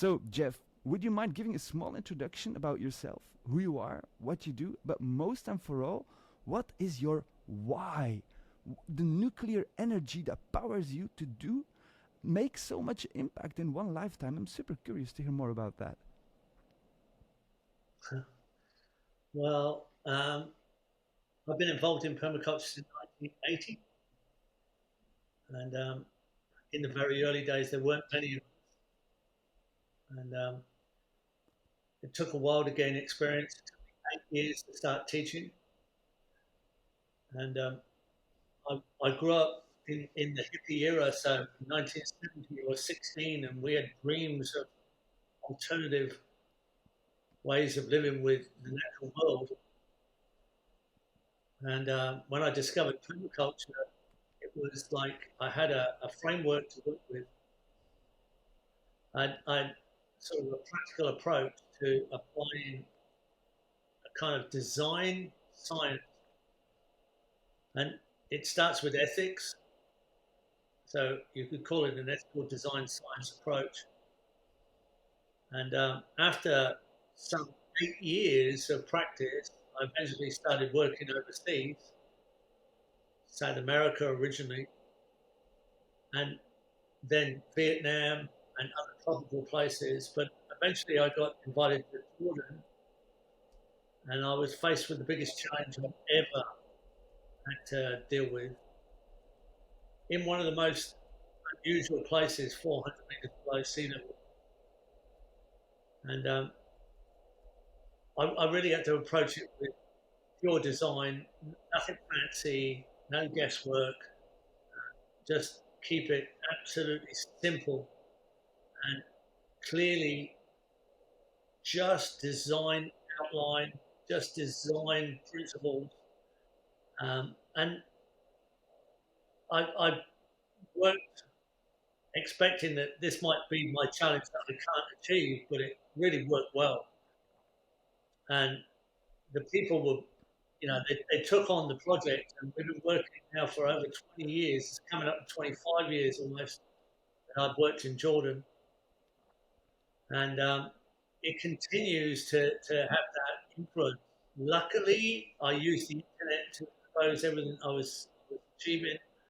So, Geoff, would you mind giving a small introduction about yourself, who you are, what you do, but most and for all, what is your why? The nuclear energy that powers you to do make so much impact in one lifetime. I'm super curious to hear more about that. Well, I've been involved in permaculture since 1980, and in the very early days, there weren't many, and it took a while to gain experience. It took me 8 years to start teaching, and I grew up in the hippie era, so in 1970 or 16, and we had dreams of alternative ways of living with the natural world. And when I discovered permaculture, it was like I had a framework to work with. I sort of a practical approach to applying a kind of design science, and it starts with ethics. So you could call it an ethical design science approach. And after some 8 years of practice, I eventually started working overseas, South America originally, and then Vietnam and other tropical places. But eventually I got invited to Jordan, and I was faced with the biggest challenge I've ever had to deal with in one of the most unusual places, 400 meters below sea level. And I really had to approach it with pure design, nothing fancy, no guesswork, just keep it absolutely simple and clearly just design outline, just design principles. And I worked expecting that this might be my challenge that I can't achieve, but it really worked well. And the people were, they took on the project, and we've been working now for over 20 years. It's coming up to 25 years almost that I've worked in Jordan. And it continues to have that influence. Luckily, I used the internet to expose everything I was achieving.